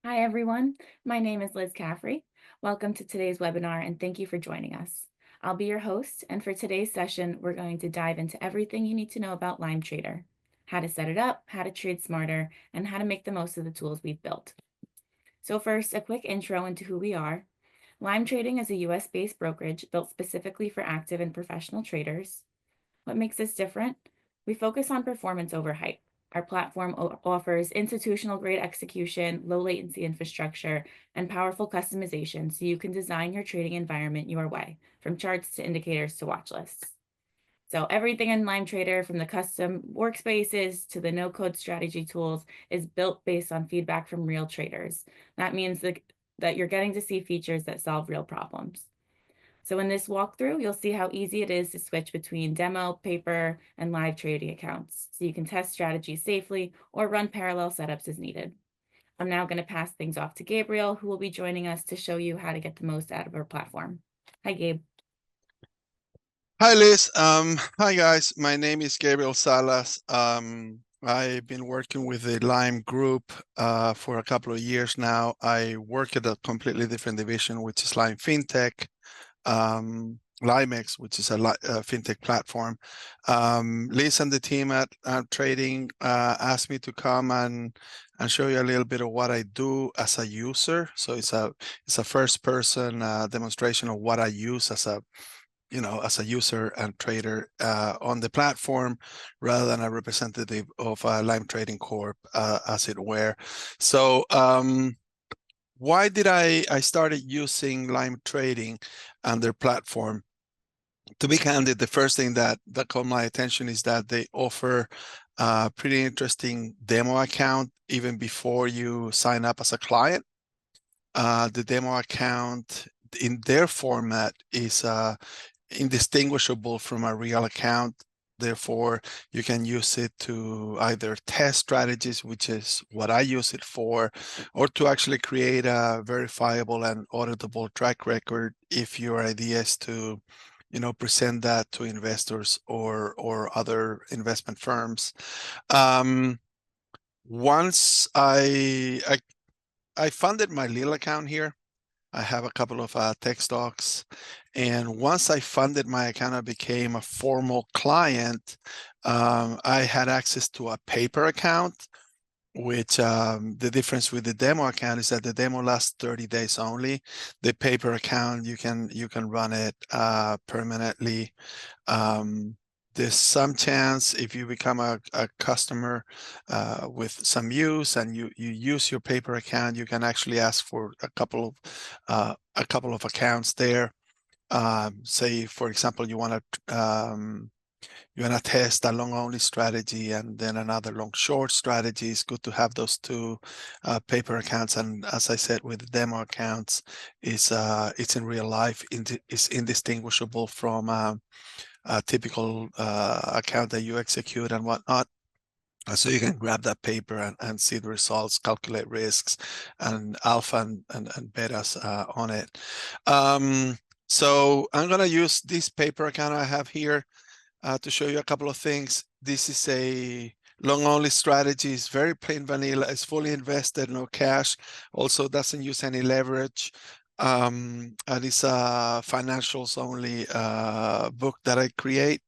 Hi, everyone. My name is Liz Caffrey. Welcome to today's webinar, and thank you for joining us. I'll be your host, and for today's session, we're going to dive into everything you need to know about LimeTrader, how to set it up, how to trade smarter, and how to make the most of the tools we've built. So first, a quick intro into who we are. Lime Trading is a US-based brokerage built specifically for active and professional traders. What makes us different? We focus on performance over hype. Our platform offers institutional-grade execution, low-latency infrastructure, and powerful customization so you can design your trading environment your way, from charts to indicators to watch lists. So everything in LimeTrader, from the custom workspaces to the no-code strategy tools, is built based on feedback from real traders. That means that you're getting to see features that solve real problems. So in this walkthrough, you'll see how easy it is to switch between demo, paper, and live trading accounts, so you can test strategies safely or run parallel setups as needed. I'm now going to pass things off to Gabriel, who will be joining us to show you how to get the most out of our platform. Hi, Gabe. Hi, Liz. Hi, guys. My name is Gabriel Salas. I've been working with the Lime Group for a couple of years now. I work at a completely different division, which is Lime FinTech, LimeX, which is a fintech platform. Liz and the team at Trading asked me to come and show you a little bit of what I do as a user. So it's a first-person demonstration of what I use as a user and trader on the platform, rather than a representative of Lime Trading Corp, as it were. So why did I started using Lime Trading and their platform? To be candid, the first thing that caught my attention is that they offer a pretty interesting demo account even before you sign up as a client. The demo account in their format is indistinguishable from a real account. Therefore, you can use it to either test strategies, which is what I use it for, or to actually create a verifiable and auditable track record if your idea is to present that to investors or other investment firms. Once I funded my little account here, I have a couple of tech stocks. And once I funded my account, I became a formal client. I had access to a paper account, which the difference with the demo account is that the demo lasts 30 days only. The paper account, you can run it permanently. There's some chance if you become a customer with some use and you use your paper account, you can actually ask for a couple of accounts there. Say, for example, you want to test a long only strategy and then another long short strategy. It's good to have those two paper accounts. And as I said, with the demo accounts, it's in real life. It's indistinguishable from a typical account that you execute and whatnot. So you can grab that paper and see the results, calculate risks and alpha and betas on it. So I'm going to use this paper account I have here to show you a couple of things. This is a long only strategy. It's very plain vanilla. It's fully invested, no cash. Also doesn't use any leverage. And it's a financials only book that I create.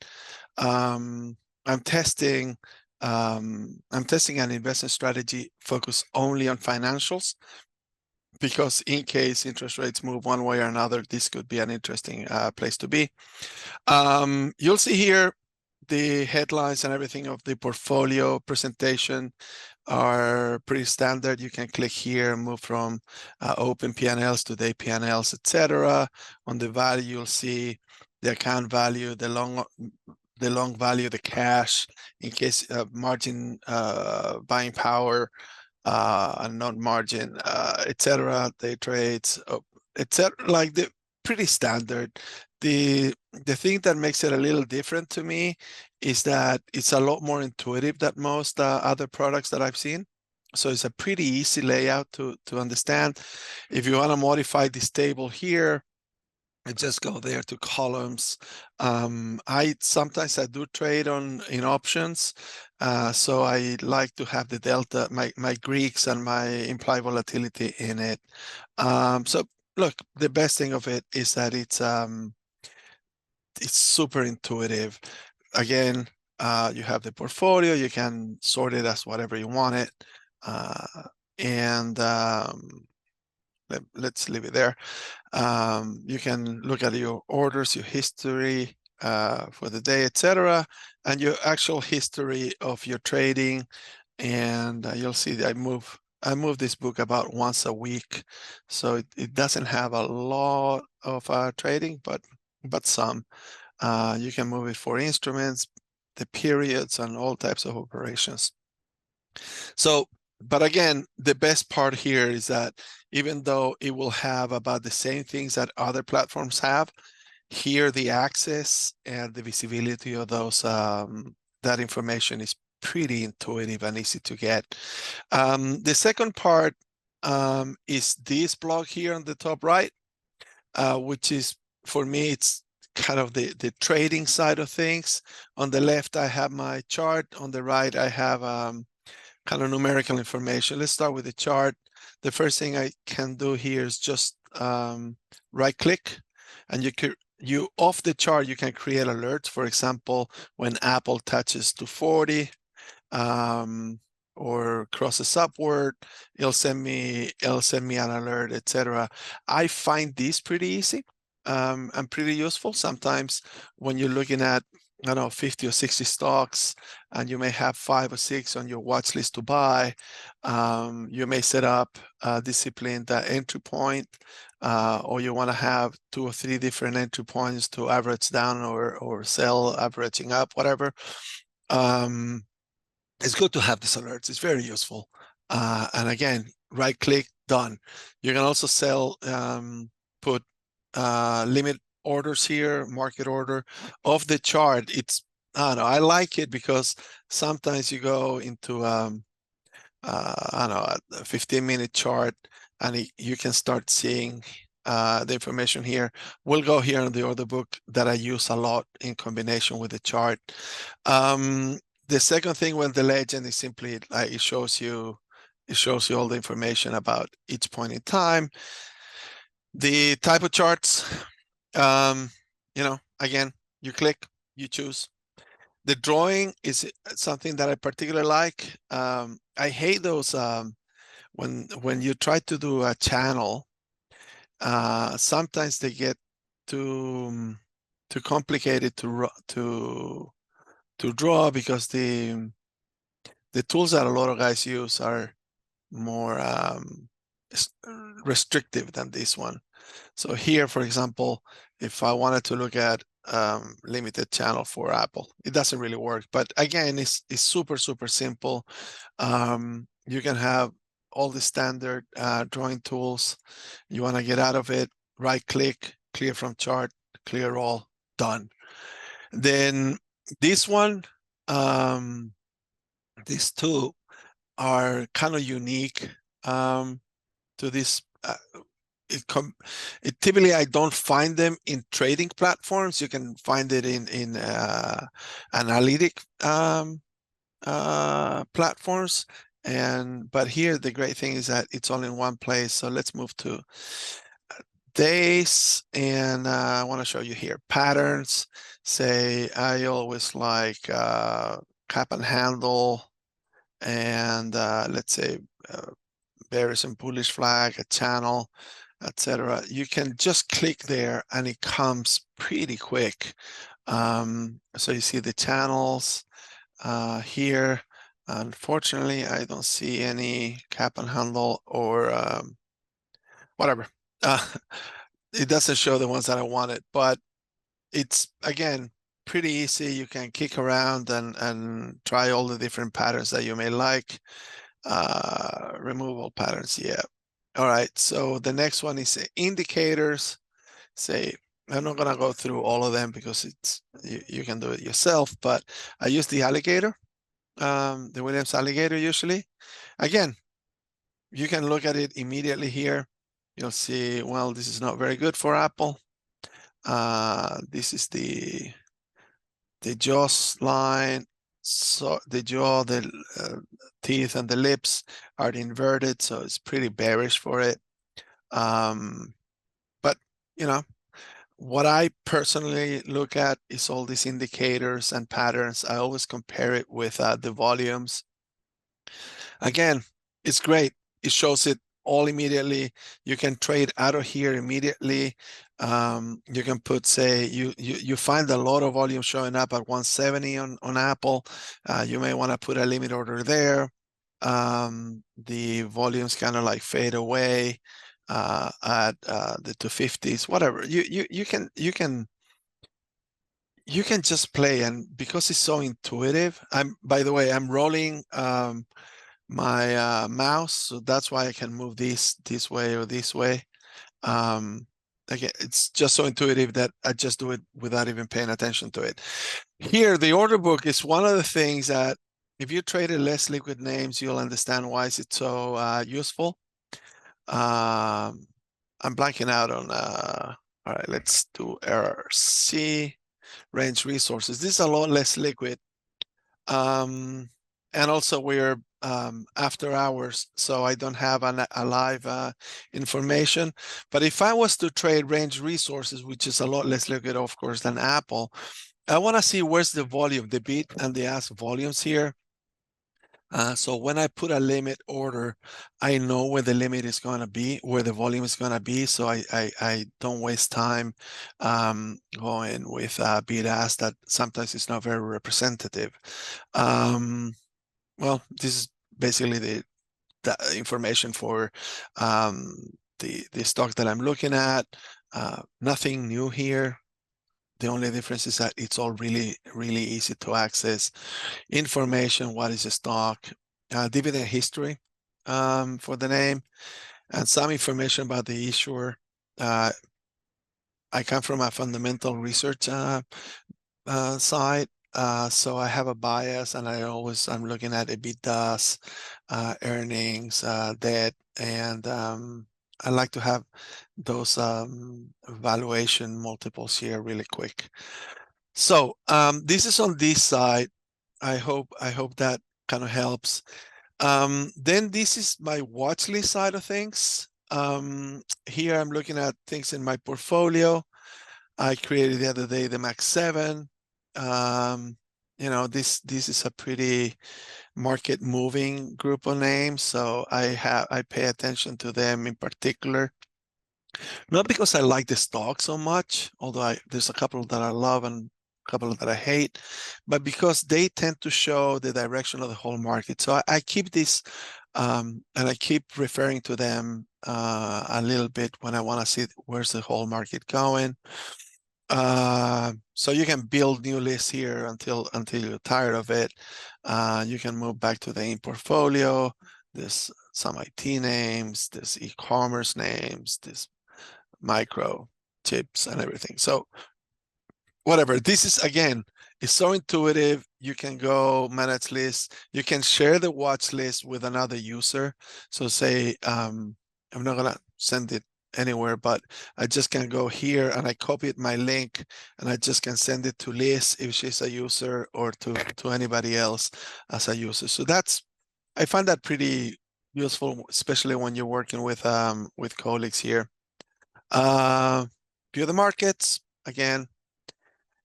I'm testing an investment strategy focused only on financials, because in case interest rates move one way or another, this could be an interesting place to be. You'll see here the headlines and everything of the portfolio presentation are pretty standard. You can click here and move from open P&Ls to day P&Ls, etc. On the value, you'll see the account value, the long value, the cash, in case margin buying power, and non-margin, etc. Day trades, etc. Like the pretty standard. The thing that makes it a little different to me is that it's a lot more intuitive than most other products that I've seen. So it's a pretty easy layout to understand. If you want to modify this table here, I just go there to columns. I sometimes I do trade in options, so I like to have the delta, my Greeks and my implied volatility in it. So look, the best thing of it is that it's super intuitive. Again, you have the portfolio, you can sort it as whatever you want it, and let's leave it there. You can look at your orders, your history for the day, etc., and your actual history of your trading. And you'll see that I move this book about once a week, so it doesn't have a lot of trading, but some. You can move it for instruments, the periods, and all types of operations. So, but again, the best part here is that even though it will have about the same things that other platforms have, here the access and the visibility of those that information is pretty intuitive and easy to get. The second part is this block here on the top right, which is, for me, it's kind of the trading side of things. On the left, I have my chart. On the right, I have kind of numerical information. Let's start with the chart. The first thing I can do here is just right click, and you off the chart, you can create alerts. For example, when Apple touches 240 or crosses upward, it'll send me an alert, etc. I find this pretty easy and pretty useful. Sometimes when you're looking at, I don't know, 50 or 60 stocks, and you may have 5 or 6 on your watch list to buy, you may set up a disciplined entry point, or you want to have 2 or 3 different entry points to average down or sell averaging up, whatever. It's good to have these alerts. It's very useful. And again, right click, done. You can also put limit orders here, market order of the chart. I don't know, I like it because sometimes you go into, I don't know, a 15-minute chart, and you can start seeing the information here. We'll go here in the order book that I use a lot in combination with the chart. The second thing with the legend is simply like it shows you all the information about each point in time. The type of charts, again, you click, you choose. The drawing is something that I particularly like. I hate those when you try to do a channel. Sometimes they get too complicated to draw, because the tools that a lot of guys use are more restrictive than this one. So here, for example, if I wanted to look at limited channel for Apple, it doesn't really work. But again, it's super, super simple. You can have all the standard drawing tools. You want to get out of it, right click, clear from chart, clear all, done. Then this one, these two are kind of unique to this. Typically, I don't find them in trading platforms. You can find it in analytic platforms, but here the great thing is that it's all in one place. So let's move to days, and I want to show you here patterns. Say I always like cap and handle, and let's say bearish and bullish flag, a channel, etc. You can just click there and it comes pretty quick. So you see the channels here. Unfortunately, I don't see any cap and handle or whatever. It doesn't show the ones that I wanted, but it's, again, pretty easy. You can kick around and try all the different patterns that you may like. Removal patterns, yeah. All right, so the next one is indicators. Say, I'm not gonna go through all of them because you can do it yourself, but I use the alligator, the Williams alligator usually. Again, you can look at it immediately here. You'll see, well, this is not very good for Apple. This is the jaws line. So the jaw, the teeth and the lips are inverted, so it's pretty bearish for it. But you know, what I personally look at is all these indicators and patterns. I always compare it with the volumes. Again, it's great. It shows it all immediately. You can trade out of here immediately. You can put, say, you find a lot of volume showing up at 170 on Apple. You may want to put a limit order there. The volumes kind of like fade away at the 250s, whatever. You can just play, and because it's so intuitive. By the way, I'm rolling my mouse, so that's why I can move this way or this way. Again, it's just so intuitive that I just do it without even paying attention to it. Here, the order book is one of the things that if you traded less liquid names, you'll understand why is it so useful. I'm blanking out on, all right, let's do RC, range resources. This is a lot less liquid. And also we're after hours, so I don't have a live information. But if I was to trade range resources, which is a lot less liquid, of course, than Apple, I want to see where's the volume, the bid and the ask volumes here. So when I put a limit order, I know where the limit is going to be, where the volume is going to be. So I don't waste time going with bid ask that sometimes is not very representative. Well, this is basically the information for the stock that I'm looking at. Nothing new here. The only difference is that it's all really, really easy to access. Information, what is the stock, dividend history for the name, and some information about the issuer. I come from a fundamental research side, so I have a bias, and I'm looking at EBITDAs, earnings, debt, and I like to have those valuation multiples here really quick. So this is on this side. I hope that kind of helps. Then this is my watch list side of things. Here I'm looking at things in my portfolio. I created the other day the Max 7. This is a pretty market moving group of names, so I pay attention to them in particular. Not because I like the stock so much, although there's a couple that I love and a couple that I hate, but because they tend to show the direction of the whole market. So I keep this, and I keep referring to them a little bit when I want to see where's the whole market going. So you can build new lists here until you're tired of it. You can move back to the in portfolio. There's some IT names, there's e-commerce names, there's micro chips and everything. So whatever, this is, again, it's so intuitive. You can go manage lists. You can share the watch list with another user. So say, I'm not gonna send it anywhere, but I just can go here and I copied my link and I just can send it to Liz if she's a user, or to anybody else as a user. So I find that pretty useful, especially when you're working with colleagues here. View the markets. Again,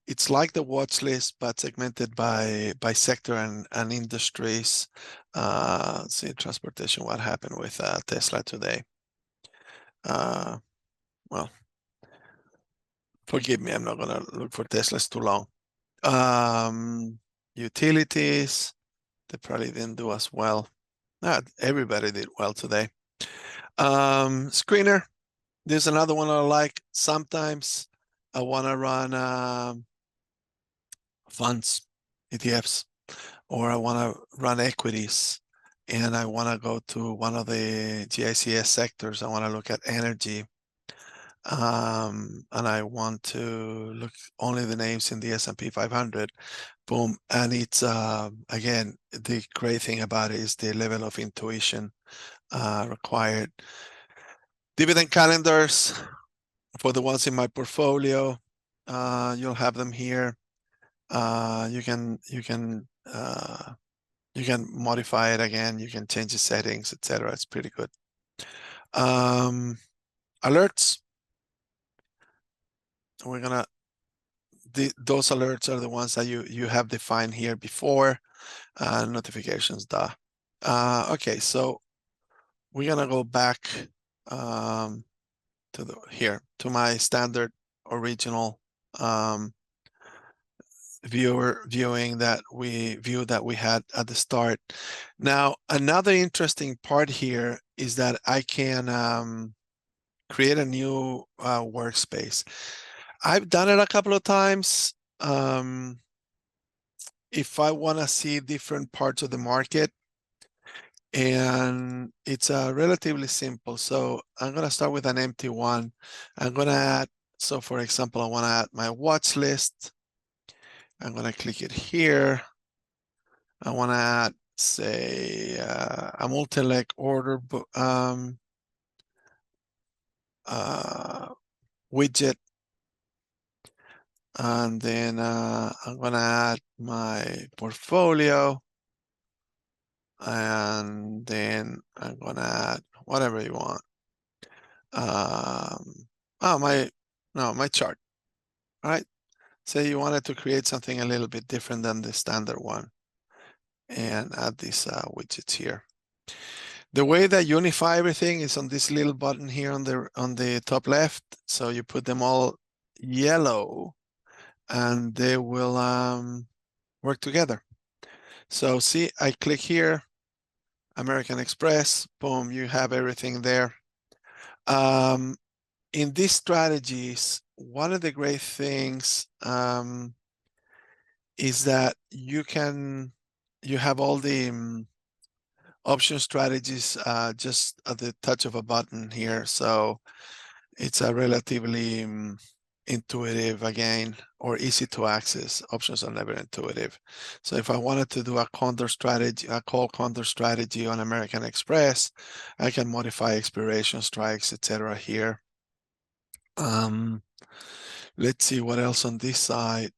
it's like the watch list, but segmented by sector and industries. See transportation, what happened with Tesla today? Well, forgive me, I'm not gonna look for Teslas too long. Utilities, they probably didn't do as well. Everybody did well today. Screener, there's another one I like. Sometimes I want to run funds, ETFs, or I want to run equities, and I want to go to one of the GICS sectors. I want to look at energy, and I want to look only the names in the S&P 500. Boom. And it's, again, the great thing about it is the level of intuition required. Dividend calendars. for the ones in my portfolio, you'll have them here. You can modify it again. You can change the settings, etc. It's pretty good. Alerts. We're gonna those alerts are the ones that you have defined here before. Notifications, okay, so we're gonna go back to my standard original viewing that we had at the start. Now, another interesting part here is that I can create a new workspace. I've done it a couple of times. If I want to see different parts of the market, and it's relatively simple. So I'm going to start with an empty one. I'm going to add, so for example, I want to add my watch list. I'm going to click it here. I want to add, say, a multi-leg order widget. And then I'm going to add my portfolio. And then I'm going to add whatever you want. My chart. All right. Say you wanted to create something a little bit different than the standard one and add these widgets here. The way that you unify everything is on this little button here on the top left. So you put them all yellow and they will work together. So see, I click here, American Express, boom, you have everything there. In these strategies, one of the great things is that you have all the option strategies just at the touch of a button here. So it's a relatively intuitive again, or easy to access. Options are never intuitive. So if I wanted to do a condor strategy, a call condor strategy on American Express, I can modify expiration strikes, etc. here. Let's see what else on this side.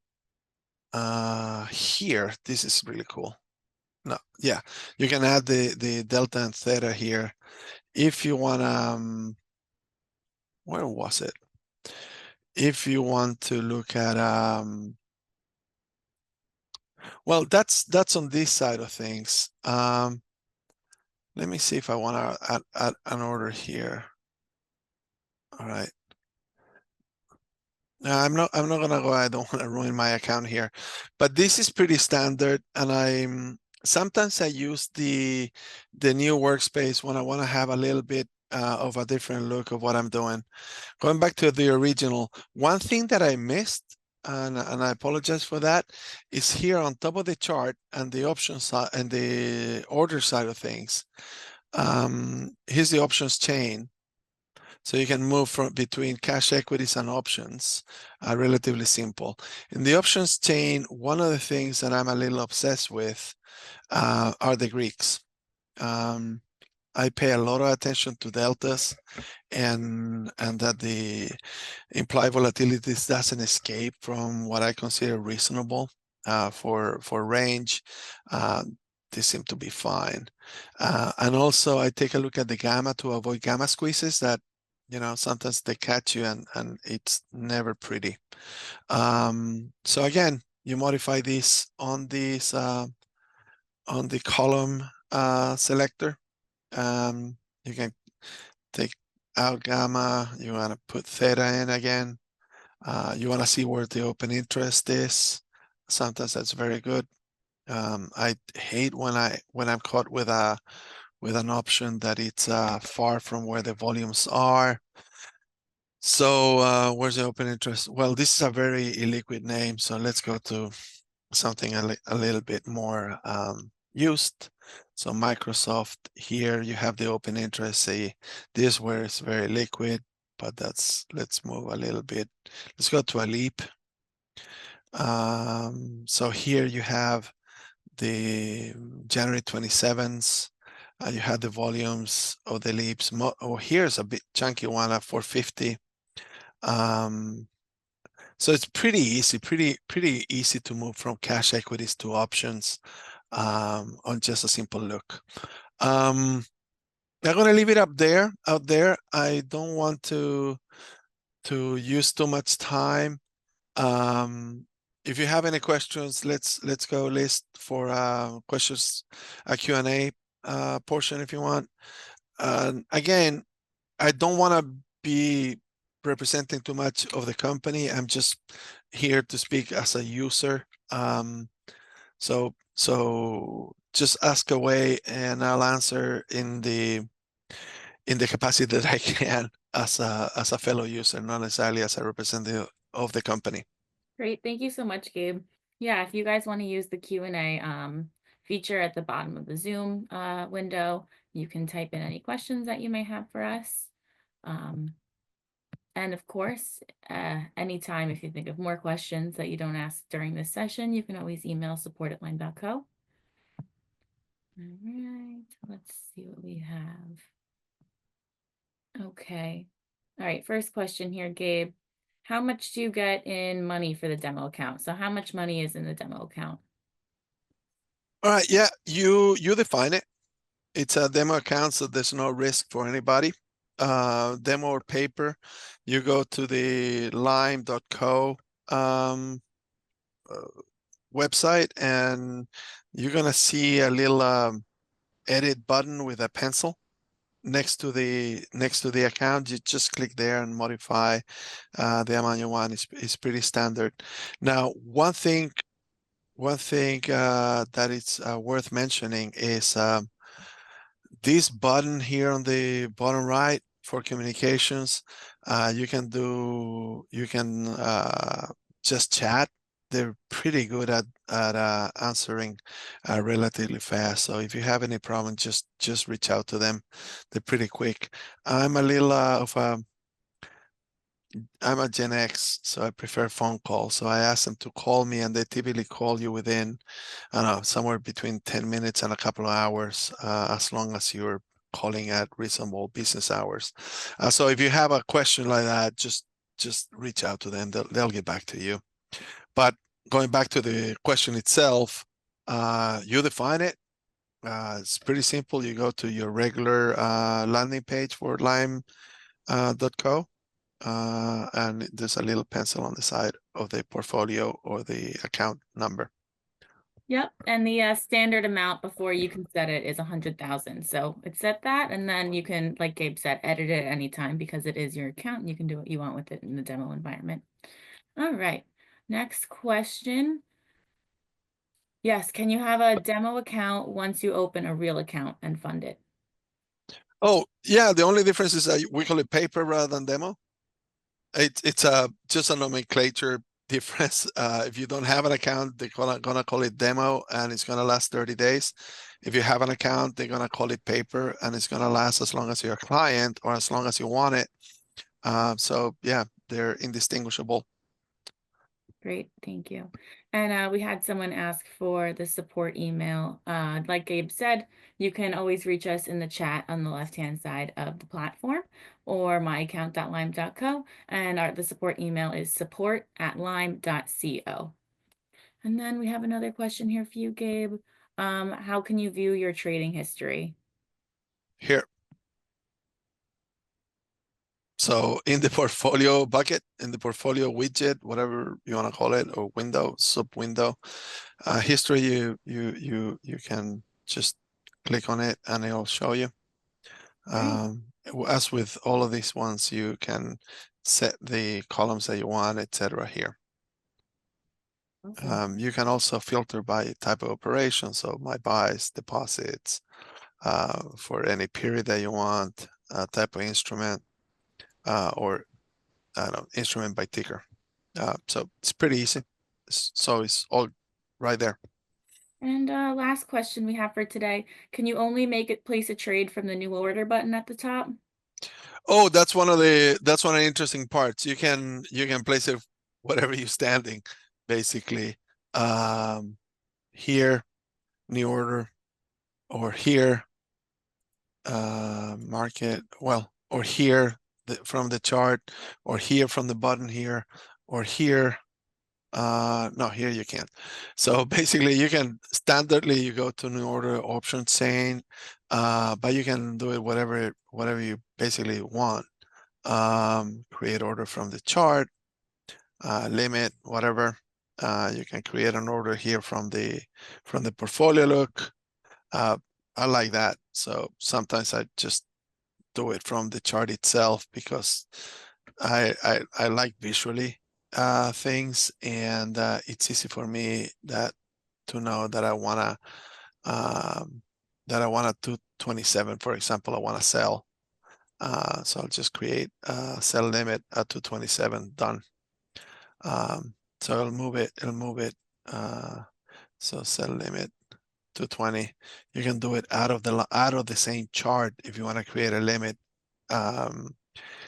Here, this is really cool. No, yeah, you can add the delta and theta here. If you want where was it? If you want to look at well, that's on this side of things. Let me see if I want to add an order here. All right. No, I'm not gonna go. I don't want to ruin my account here, but this is pretty standard, and sometimes I use the new workspace when I want to have a little bit of a different look of what I'm doing. Going back to the original, one thing that I missed, and I apologize for that, is here on top of the chart and the options side and the order side of things. Here's the options chain. So you can move from between cash equities and options, relatively simple. In the options chain, one of the things that I'm a little obsessed with are the Greeks. I pay a lot of attention to deltas and that the implied volatilities doesn't escape from what I consider reasonable for range. They seem to be fine. And also I take a look at the gamma to avoid gamma squeezes that, sometimes they catch you and it's never pretty. So again, you modify this on this on the column selector. You can take out gamma, you want to put theta in again. You want to see where the open interest is. Sometimes that's very good. I hate when I'm caught with an option that it's far from where the volumes are. So where's the open interest? Well, this is a very illiquid name, so let's go to something a little bit more used. So Microsoft, here you have the open interest. Say this where it's very liquid, but let's move a little bit. Let's go to a leap. So here you have the January 27th. You have the volumes of the leaps. Here's a bit chunky one at 450. Um, so it's pretty easy, pretty easy to move from cash equities to options on just a simple look. I'm gonna leave it out there. I don't want to use too much time. If you have any questions, let's go list for questions, a Q&A portion if you want. Again, I don't want to be representing too much of the company. I'm just here to speak as a user. So just ask away and I'll answer in the capacity that I can as a fellow user, not necessarily as a representative of the company. Great. Thank you so much, Gabe. Yeah, if you guys want to use the Q&A feature at the bottom of the Zoom window, you can type in any questions that you may have for us. And of course, anytime if you think of more questions that you don't ask during this session, you can always email support@lime.co. All right, let's see what we have. Okay. All right, first question here, Gabe. How much do you get in money for the demo account? So how much money is in the demo account? All right, yeah, you define it. It's a demo account, so there's no risk for anybody. Demo or paper, you go to the lime.co uh, website and you're gonna see a little edit button with a pencil next to the account. You just click there and modify the amount you want. Is pretty standard. Now, one thing that is worth mentioning is this button here on the bottom right for communications. You can just chat. They're pretty good at answering relatively fast. So if you have any problem, just reach out to them. They're pretty quick. I'm a little of a I'm a Gen X, so I prefer phone calls. So I ask them to call me, and they typically call you within, I don't know, somewhere between 10 minutes and a couple of hours, as long as you're calling at reasonable business hours. So if you have a question like that, just reach out to them. They'll get back to you. But going back to the question itself, you define it. It's pretty simple. You go to your regular landing page for lime.co. And there's a little pencil on the side of the portfolio or the account number. Yep, and the standard amount before you can set it is 100,000. So it's set that, and then you can, like Gabe said, edit it at any time because it is your account and you can do what you want with it in the demo environment. All right, next question. Yes, can you have a demo account once you open a real account and fund it? Oh, yeah, the only difference is that we call it paper rather than demo. It's just a nomenclature difference. If you don't have an account, they're gonna call it demo and it's gonna last 30 days. If you have an account, they're gonna call it paper and it's gonna last as long as you're a client or as long as you want it. So yeah, they're indistinguishable. Great, thank you. And we had someone ask for the support email. Like Gabe said, you can always reach us in the chat on the left-hand side of the platform or myaccount.lime.co. And the support email is support@lime.co. And then we have another question here for you, Gabe. How can you view your trading history? Here. So in the portfolio bucket, in the portfolio widget, whatever you want to call it, or window, sub window, history, you can just click on it and it'll show you. Great. As with all of these ones, you can set the columns that you want, etc. here. Awesome. You can also filter by type of operation. So my buys, deposits, for any period that you want, type of instrument, or I don't know, instrument by ticker. So it's pretty easy. So it's all right there. And last question we have for today. Can you only make it place a trade from the new order button at the top? Oh, that's one of the interesting parts. You can place it whatever you're standing, basically. Here, new order, or here, market, well, or here, from the chart, or here from the button here, or here. No, here you can't. So basically you can standardly you go to new order option chain, but you can do it whatever you basically want. Create order from the chart, limit, whatever. You can create an order here from the portfolio look. I like that. So sometimes I just do it from the chart itself because I like visually things, and it's easy for me to know that I wanna um, 227, for example, I wanna sell. So I'll just create a sell limit at 227, done. So it'll move it. So sell limit 220. You can do it out of the same chart if you want to create a um,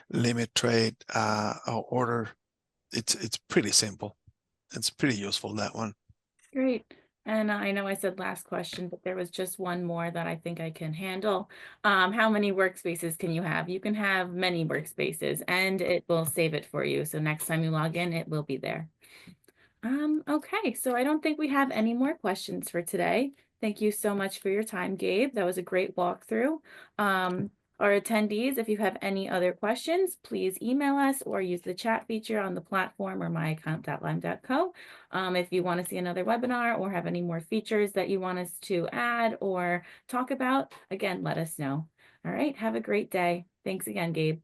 limit trade or order. It's pretty simple. It's pretty useful, that one. Great. And I know I said last question, but there was just one more that I think I can handle. How many workspaces can you have? You can have many workspaces and it will save it for you. So next time you log in, it will be there. Okay, so I don't think we have any more questions for today. Thank you so much for your time, Gabe. That was a great walkthrough. Um, our attendees, if you have any other questions, please email us or use the chat feature on the platform or myaccount.lime.co. If you want to see another webinar or have any more features that you want us to add or talk about, again, let us know. All right, have a great day. Thanks again, Gabe.